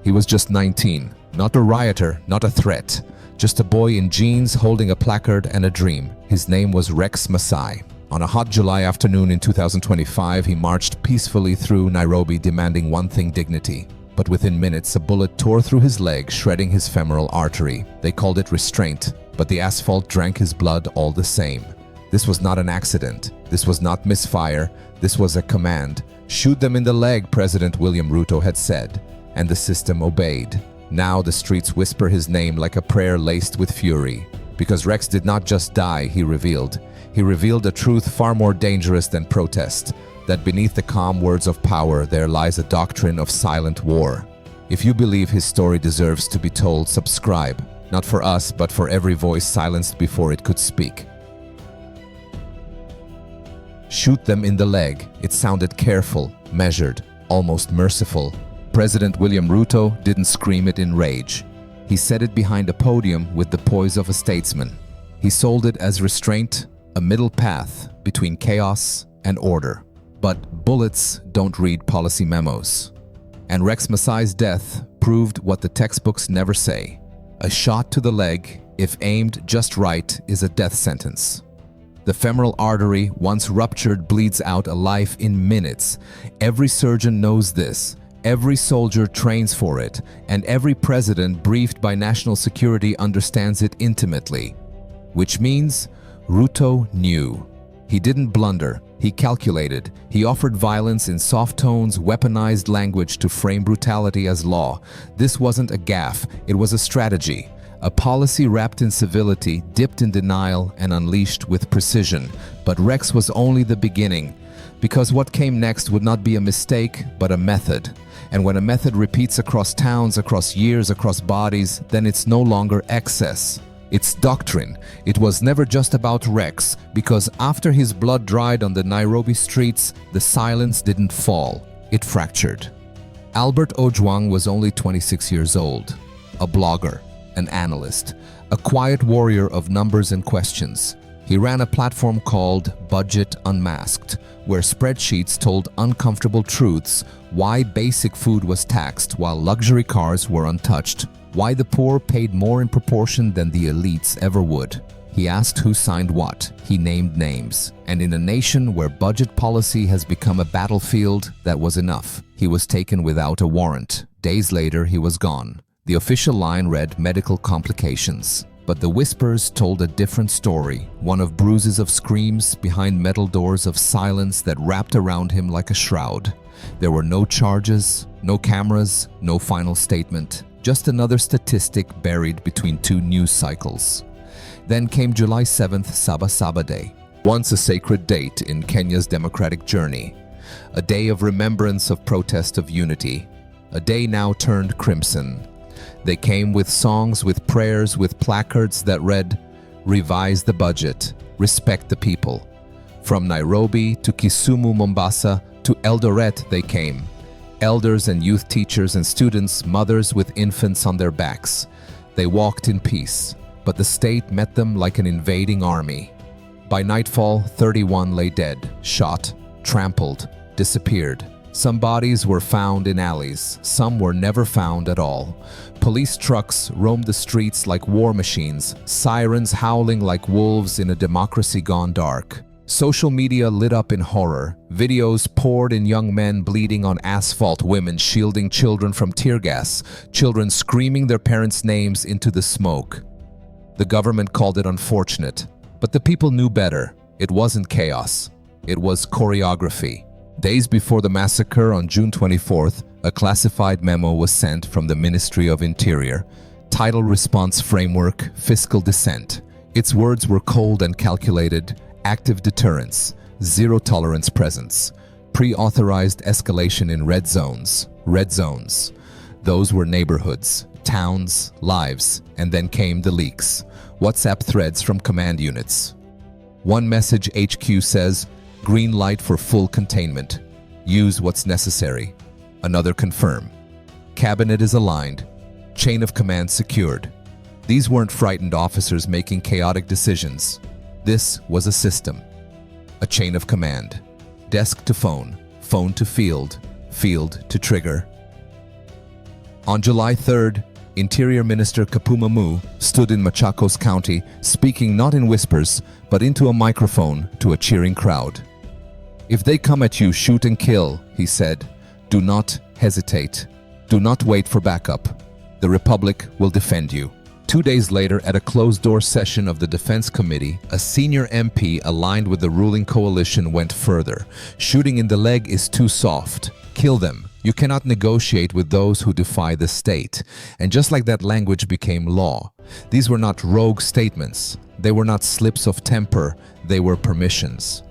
He was just 19, not a rioter, not a threat, just a boy in jeans holding a placard and a dream. His name was Rex Masai. On a hot July afternoon in 2025, he marched peacefully through Nairobi demanding one thing: dignity. But within minutes, a bullet tore through his leg, shredding his femoral artery. They called it restraint, but the asphalt drank his blood all the same. This was not an accident. This was not misfire. This was a command. Shoot them in the leg, President William Ruto had said, and the system obeyed. Now the streets whisper his name like a prayer laced with fury. Because Rex did not just die, he revealed. He revealed a truth far more dangerous than protest, that beneath the calm words of power there lies a doctrine of silent war. If you believe his story deserves to be told, subscribe. Not for us, but for every voice silenced before it could speak. Shoot them in the leg. It sounded careful, measured, almost merciful. President William Ruto didn't scream it in rage. He said it behind a podium with the poise of a statesman. He sold it as restraint, a middle path between chaos and order. But bullets don't read policy memos. And Rex Masai's death proved what the textbooks never say. A shot to the leg, if aimed just right, is a death sentence. The femoral artery, once ruptured, bleeds out a life in minutes. Every surgeon knows this. Every soldier trains for it, and every president briefed by national security understands it intimately. Which means Ruto knew. He didn't blunder. He calculated. He offered violence in soft tones, weaponized language to frame brutality as law. This wasn't a gaffe. It was a strategy. A policy wrapped in civility, dipped in denial, and unleashed with precision. But Rex was only the beginning. Because what came next would not be a mistake, but a method. And when a method repeats across towns, across years, across bodies, then it's no longer excess. It's doctrine. It was never just about Rex, because after his blood dried on the Nairobi streets, the silence didn't fall. It fractured. Albert Ojwanga was only 26 years old. A blogger, an analyst, a quiet warrior of numbers and questions. He ran a platform called Budget Unmasked, where spreadsheets told uncomfortable truths: why basic food was taxed while luxury cars were untouched, why the poor paid more in proportion than the elites ever would. He asked who signed what. He named names. And in a nation where budget policy has become a battlefield, that was enough. He was taken without a warrant. Days later, he was gone. The official line read medical complications. But the whispers told a different story, one of bruises of screams behind metal doors of silence that wrapped around him like a shroud. There were no charges, no cameras, no final statement, just another statistic buried between two news cycles. Then came July 7th, Sabah Saba Day, once a sacred date in Kenya's democratic journey, a day of remembrance, of protest, of unity, a day now turned crimson. They came with songs, with prayers, with placards that read, "Revise the budget, respect the people." From Nairobi to Kisumu, Mombasa to Eldoret they came. Elders and youth teachers and students, mothers with infants on their backs. They walked in peace, but the state met them like an invading army. By nightfall, 31 lay dead, shot, trampled, disappeared. Some bodies were found in alleys, some were never found at all. Police trucks roamed the streets like war machines, sirens howling like wolves in a democracy gone dark. Social media lit up in horror. Videos poured in young men bleeding on asphalt, women shielding children from tear gas, children screaming their parents' names into the smoke. The government called it unfortunate, but the people knew better. It wasn't chaos. It was choreography. Days before the massacre on June 24th, a classified memo was sent from the Ministry of Interior. Title: Response Framework, Fiscal Dissent. Its words were cold and calculated: active deterrence, zero tolerance presence, pre-authorized escalation in red zones. Red zones. Those were neighborhoods, towns, lives, and then came the leaks. WhatsApp threads from command units. One message: HQ says, green light for full containment. Use what's necessary. Another: confirm. Cabinet is aligned. Chain of command secured. These weren't frightened officers making chaotic decisions. This was a system. A chain of command. Desk to phone, phone to field, field to trigger. On July 3rd, Interior Minister Kapumamu stood in Machakos County, speaking not in whispers, but into a microphone to a cheering crowd. "If they come at you, shoot and kill," he said. "Do not hesitate. Do not wait for backup. The Republic will defend you." 2 days later, at a closed-door session of the Defense Committee, a senior MP aligned with the ruling coalition went further. "Shooting in the leg is too soft. Kill them. You cannot negotiate with those who defy the state." And just like that, language became law. These were not rogue statements. They were not slips of temper. They were permissions.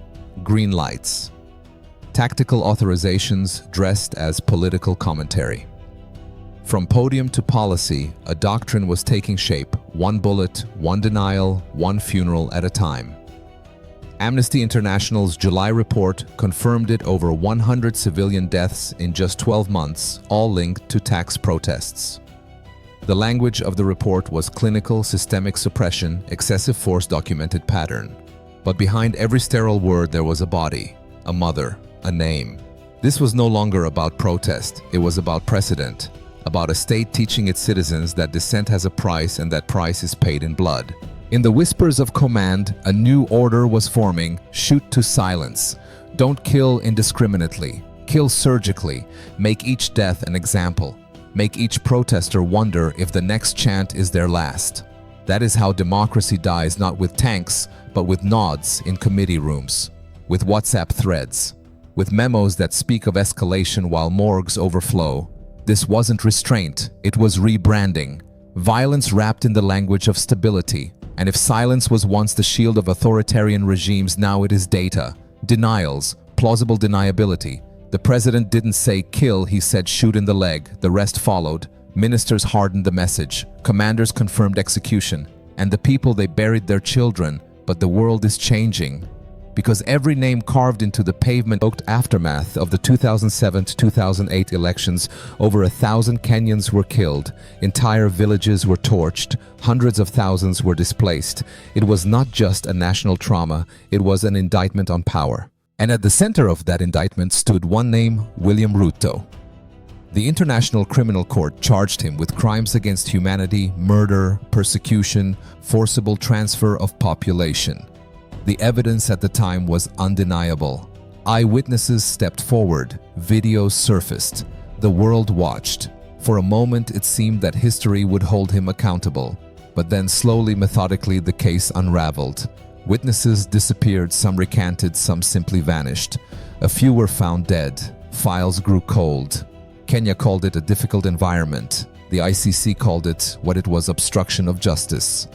Green lights. Tactical authorizations dressed as political commentary. From podium to policy, a doctrine was taking shape, one bullet, one denial, one funeral at a time. Amnesty International's July report confirmed it: over 100 civilian deaths in just 12 months, all linked to tax protests. The language of the report was clinical, systemic suppression, excessive force documented pattern. But behind every sterile word there was a body, a mother, a name. This was no longer about protest, it was about precedent, about a state teaching its citizens that dissent has a price and that price is paid in blood. In the whispers of command, a new order was forming: shoot to silence. Don't kill indiscriminately. Kill surgically. Make each death an example. Make each protester wonder if the next chant is their last. That is how democracy dies, not with tanks, but with nods in committee rooms, with WhatsApp threads, with memos that speak of escalation while morgues overflow. This wasn't restraint, it was rebranding. Violence wrapped in the language of stability. And if silence was once the shield of authoritarian regimes, now it is data, denials, plausible deniability. The president didn't say kill, he said shoot in the leg. The rest followed. Ministers hardened the message. Commanders confirmed execution. And the people, they buried their children. But the world is changing. Because every name carved into the pavement aftermath of the 2007 to 2008 elections, over 1,000 Kenyans were killed, entire villages were torched, hundreds of thousands were displaced. It was not just a national trauma, it was an indictment on power. And at the center of that indictment stood one name: William Ruto. The International Criminal Court charged him with crimes against humanity, murder, persecution, forcible transfer of population. The evidence at the time was undeniable. Eyewitnesses stepped forward. Videos surfaced. The world watched. For a moment, it seemed that history would hold him accountable. But then slowly, methodically, the case unraveled. Witnesses disappeared, some recanted, some simply vanished. A few were found dead. Files grew cold. Kenya called it a difficult environment. The ICC called it what it was: obstruction of justice.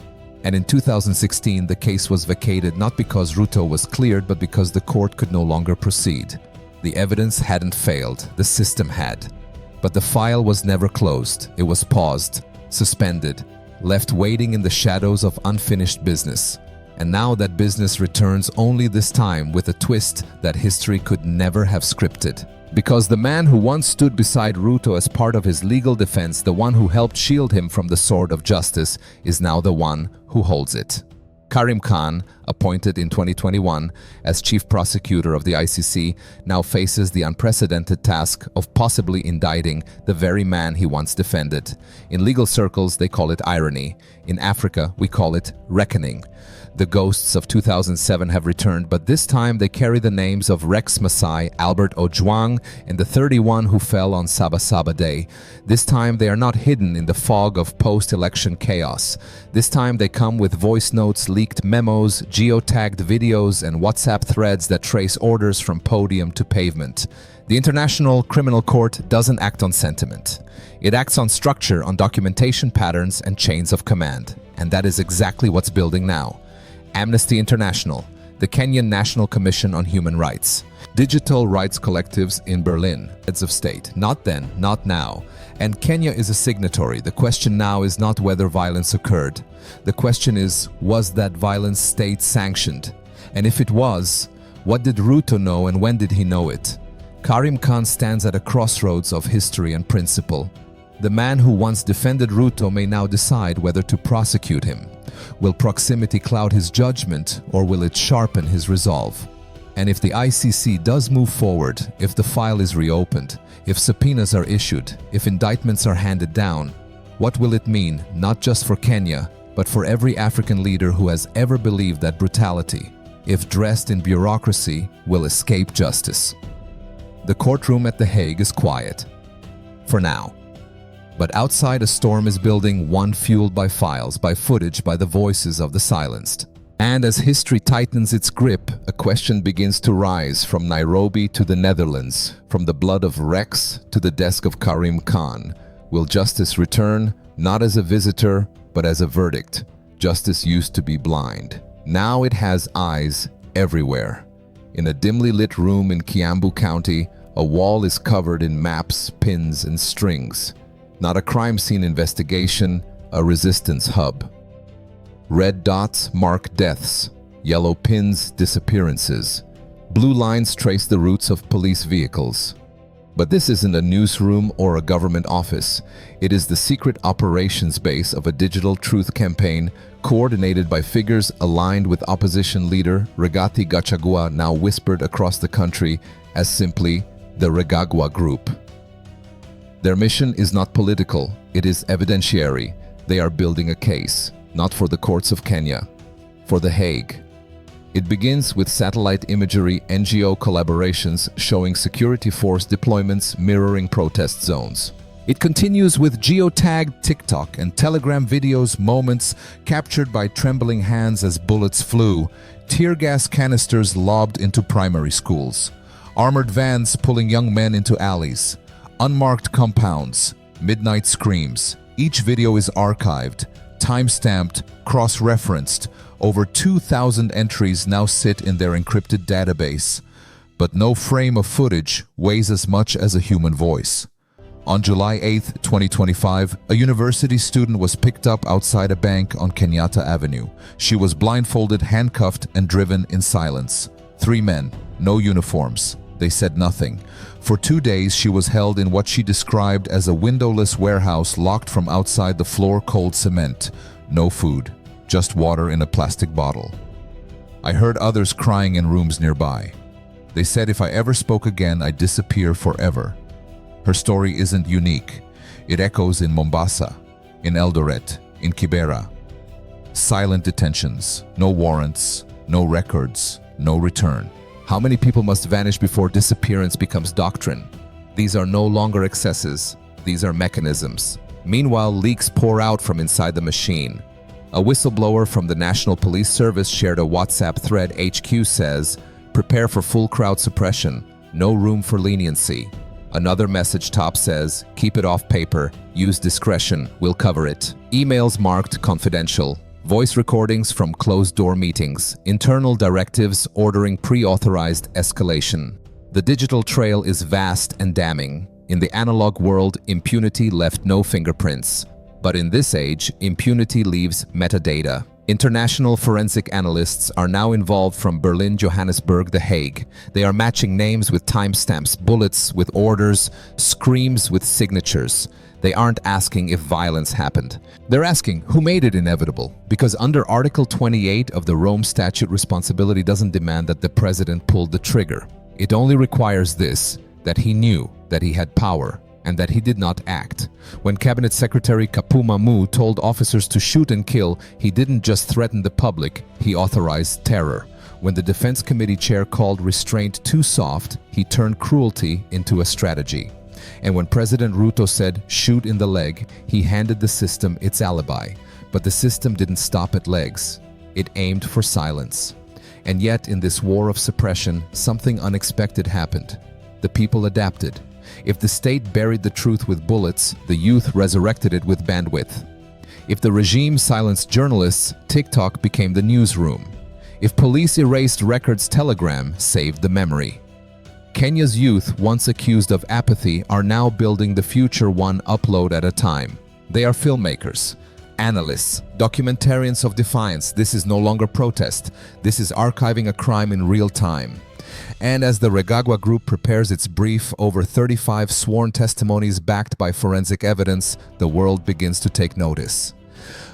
And in 2016, the case was vacated not because Ruto was cleared, but because the court could no longer proceed. The evidence hadn't failed, the system had. But the file was never closed. It was paused, suspended, left waiting in the shadows of unfinished business. And now that business returns, only this time with a twist that history could never have scripted. Because the man who once stood beside Ruto as part of his legal defense, the one who helped shield him from the sword of justice, is now the one who holds it. Karim Khan, appointed in 2021 as chief prosecutor of the ICC, now faces the unprecedented task of possibly indicting the very man he once defended. In legal circles, they call it irony. In Africa, we call it reckoning. The ghosts of 2007 have returned, but this time they carry the names of Rex Masai, Albert Ojwanga, and the 31 who fell on Sabah Saba Day. This time they are not hidden in the fog of post-election chaos. This time they come with voice notes, leaked memos, geotagged videos, and WhatsApp threads that trace orders from podium to pavement. The International Criminal Court doesn't act on sentiment. It acts on structure, on documentation patterns, and chains of command. And that is exactly what's building now. Amnesty International, the Kenyan National Commission on Human Rights, digital rights collectives in Berlin, heads of state, not then, not now. And Kenya is a signatory. The question now is not whether violence occurred. The question is, was that violence state sanctioned? And if it was, what did Ruto know and when did he know it? Karim Khan stands at a crossroads of history and principle. The man who once defended Ruto may now decide whether to prosecute him. Will proximity cloud his judgment, or will it sharpen his resolve? And if the ICC does move forward, if the file is reopened, if subpoenas are issued, if indictments are handed down, what will it mean not just for Kenya, but for every African leader who has ever believed that brutality, if dressed in bureaucracy, will escape justice? The courtroom at The Hague is quiet. For now. But outside a storm is building, one fueled by files, by footage, by the voices of the silenced. And as history tightens its grip, a question begins to rise from Nairobi to the Netherlands, from the blood of Rex to the desk of Karim Khan. Will justice return, not as a visitor, but as a verdict? Justice used to be blind. Now it has eyes everywhere. In a dimly lit room in Kiambu County, a wall is covered in maps, pins, and strings. Not a crime scene investigation, a resistance hub. Red dots mark deaths, yellow pins disappearances. Blue lines trace the routes of police vehicles. But this isn't a newsroom or a government office. It is the secret operations base of a digital truth campaign coordinated by figures aligned with opposition leader Rigathi Gachagua, now whispered across the country as simply the Regagua Group. Their mission is not political, it is evidentiary. They are building a case, not for the courts of Kenya, for The Hague. It begins with satellite imagery, NGO collaborations showing security force deployments mirroring protest zones. It continues with geotagged TikTok and Telegram videos, moments captured by trembling hands as bullets flew, tear gas canisters lobbed into primary schools, armored vans pulling young men into alleys, unmarked compounds, midnight screams. Each video is archived, time-stamped, cross-referenced. Over 2,000 entries now sit in their encrypted database. But no frame of footage weighs as much as a human voice. On July 8, 2025, a university student was picked up outside a bank on Kenyatta Avenue. She was blindfolded, handcuffed, and driven in silence. 3 men, no uniforms. They said nothing. For 2 days, she was held in what she described as a windowless warehouse locked from outside the floor-cold cement. No food, just water in a plastic bottle. I heard others crying in rooms nearby. They said if I ever spoke again, I'd disappear forever. Her story isn't unique. It echoes in Mombasa, in Eldoret, in Kibera. Silent detentions, no warrants, no records, no return. How many people must vanish before disappearance becomes doctrine? These are no longer excesses, these are mechanisms. Meanwhile, leaks pour out from inside the machine. A whistleblower from the National Police Service shared a WhatsApp thread. HQ says, "Prepare for full crowd suppression, no room for leniency." Another message top says, "Keep it off paper, use discretion, we'll cover it." Emails marked confidential. Voice recordings from closed-door meetings, internal directives ordering pre-authorized escalation. The digital trail is vast and damning. In the analog world, impunity left no fingerprints. But in this age, impunity leaves metadata. International forensic analysts are now involved from Berlin, Johannesburg, The Hague. They are matching names with timestamps, bullets with orders, screams with signatures. They aren't asking if violence happened. They're asking who made it inevitable. Because under Article 28 of the Rome Statute, responsibility doesn't demand that the president pulled the trigger. It only requires this, that he knew that he had power and that he did not act. When Cabinet Secretary Kapuma Mu told officers to shoot and kill, he didn't just threaten the public, he authorized terror. When the Defense Committee chair called restraint too soft, he turned cruelty into a strategy. And when President Ruto said, "shoot in the leg," he handed the system its alibi. But the system didn't stop at legs. It aimed for silence. And yet, in this war of suppression, something unexpected happened. The people adapted. If the state buried the truth with bullets, the youth resurrected it with bandwidth. If the regime silenced journalists, TikTok became the newsroom. If police erased records, Telegram saved the memory. Kenya's youth, once accused of apathy, are now building the future one upload at a time. They are filmmakers, analysts, documentarians of defiance. This is no longer protest. This is archiving a crime in real time. And as the Regagua Group prepares its brief, over 35 sworn testimonies backed by forensic evidence, the world begins to take notice.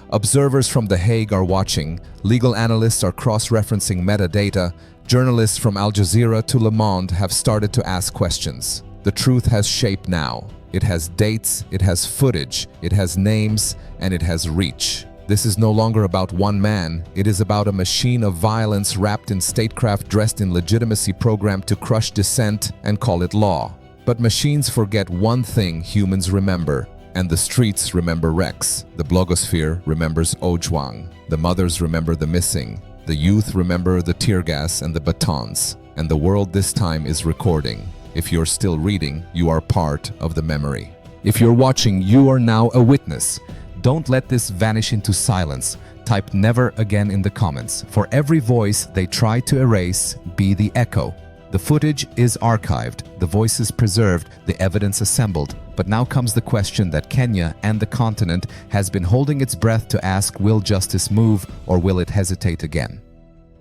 Observers from The Hague are watching, legal analysts are cross-referencing metadata, Journalists from Al Jazeera to Le Monde have started to ask questions. The truth has shape now. It has dates, it has footage, it has names, and it has reach. This is no longer about one man. It is about a machine of violence wrapped in statecraft, dressed in legitimacy, programmed to crush dissent and call it law. But machines forget one thing humans remember, and the streets remember Rex. The blogosphere remembers Ojwanga. The mothers remember the missing. The youth remember the tear gas and the batons. And the world this time is recording. If you're still reading, you are part of the memory. If you're watching, you are now a witness. Don't let this vanish into silence. Type never again in the comments. For every voice they try to erase, be the echo. The footage is archived, the voices preserved, the evidence assembled. But now comes the question that Kenya and the continent has been holding its breath to ask: will justice move, or will it hesitate again?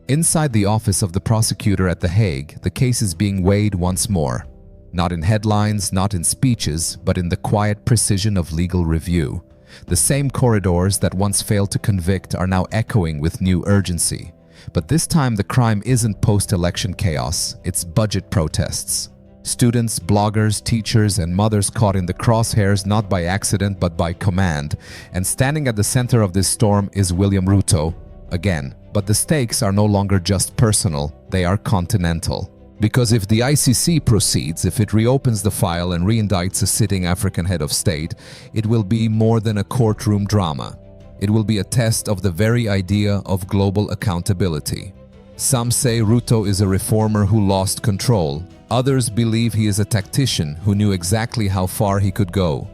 Inside the office of the prosecutor at The Hague, the case is being weighed once more. Not in headlines, not in speeches, but in the quiet precision of legal review. The same corridors that once failed to convict are now echoing with new urgency. But this time the crime isn't post-election chaos, it's budget protests. Students, bloggers, teachers, and mothers caught in the crosshairs not by accident but by command. And standing at the center of this storm is William Ruto, again. But the stakes are no longer just personal, they are continental. Because if the ICC proceeds, if it reopens the file and reindicts a sitting African head of state, it will be more than a courtroom drama. It will be a test of the very idea of global accountability. Some say Ruto is a reformer who lost control. Others believe he is a tactician who knew exactly how far he could go,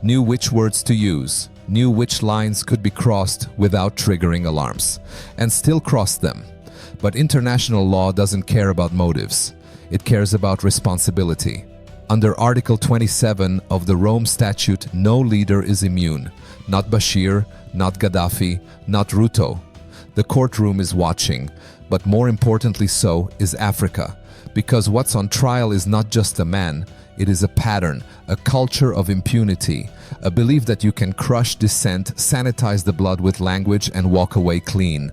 knew which words to use, knew which lines could be crossed without triggering alarms, and still crossed them. But international law doesn't care about motives. It cares about responsibility. Under Article 27 of the Rome Statute, no leader is immune. Not Bashir, not Gaddafi, not Ruto. The courtroom is watching, but more importantly so is Africa. Because what's on trial is not just a man, it is a pattern, a culture of impunity, a belief that you can crush dissent, sanitize the blood with language, and walk away clean.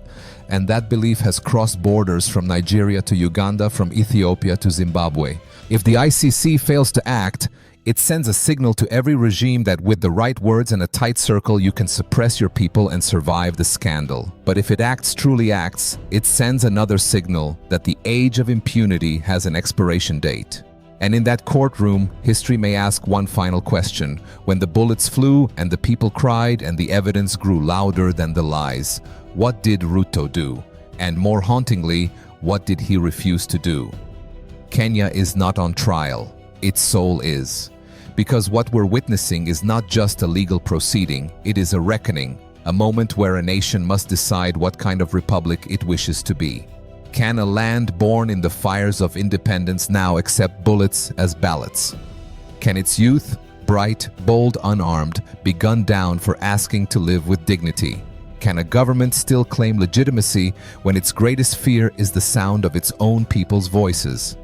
And that belief has crossed borders from Nigeria to Uganda, from Ethiopia to Zimbabwe. If the ICC fails to act, it sends a signal to every regime that with the right words and a tight circle you can suppress your people and survive the scandal. But if it truly acts, it sends another signal that the age of impunity has an expiration date. And in that courtroom, history may ask one final question. When the bullets flew and the people cried and the evidence grew louder than the lies, what did Ruto do? And more hauntingly, what did he refuse to do? Kenya is not on trial. Its soul is. Because what we're witnessing is not just a legal proceeding, it is a reckoning, a moment where a nation must decide what kind of republic it wishes to be. Can a land born in the fires of independence now accept bullets as ballots? Can its youth, bright, bold, unarmed, be gunned down for asking to live with dignity? Can a government still claim legitimacy when its greatest fear is the sound of its own people's voices?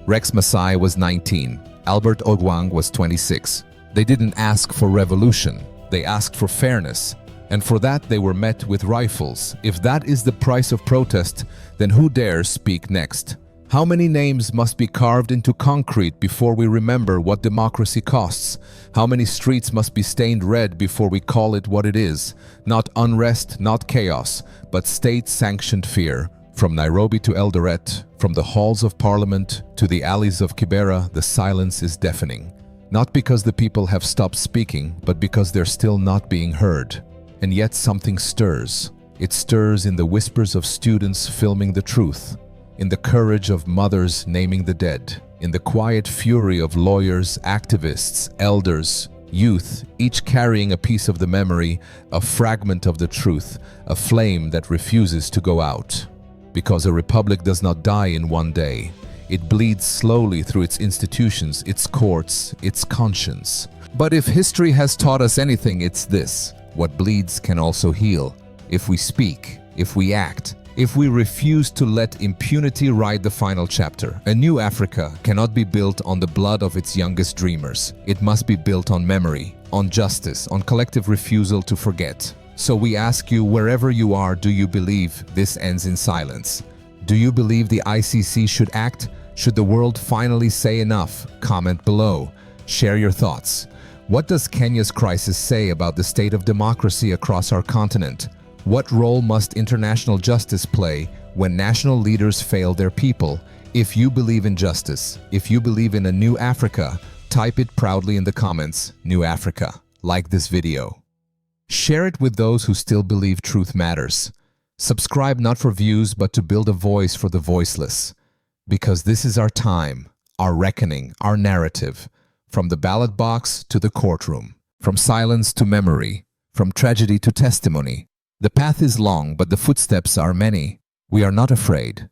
Rex Masai was 19. Albert Ojwanga was 26. They didn't ask for revolution. They asked for fairness. And for that they were met with rifles. If that is the price of protest, then who dares speak next? How many names must be carved into concrete before we remember what democracy costs? How many streets must be stained red before we call it what it is? Not unrest, not chaos, but state-sanctioned fear. From Nairobi to Eldoret, from the halls of parliament to the alleys of Kibera, the silence is deafening. Not because the people have stopped speaking, but because they're still not being heard. And yet something stirs. It stirs in the whispers of students filming the truth, in the courage of mothers naming the dead, in the quiet fury of lawyers, activists, elders, youth, each carrying a piece of the memory, a fragment of the truth, a flame that refuses to go out. Because a republic does not die in one day. It bleeds slowly through its institutions, its courts, its conscience. But if history has taught us anything, it's this: what bleeds can also heal. If we speak, if we act, if we refuse to let impunity write the final chapter. A new Africa cannot be built on the blood of its youngest dreamers. It must be built on memory, on justice, on collective refusal to forget. So we ask you, wherever you are, do you believe this ends in silence? Do you believe the ICC should act? Should the world finally say enough? Comment below. Share your thoughts. What does Kenya's crisis say about the state of democracy across our continent? What role must international justice play when national leaders fail their people? If you believe in justice, if you believe in a new Africa, type it proudly in the comments, New Africa. Like this video. Share it with those who still believe truth matters. Subscribe not for views but to build a voice for the voiceless. Because this is our time, our reckoning, our narrative. From the ballot box to the courtroom. From silence to memory. From tragedy to testimony. The path is long but the footsteps are many. We are not afraid.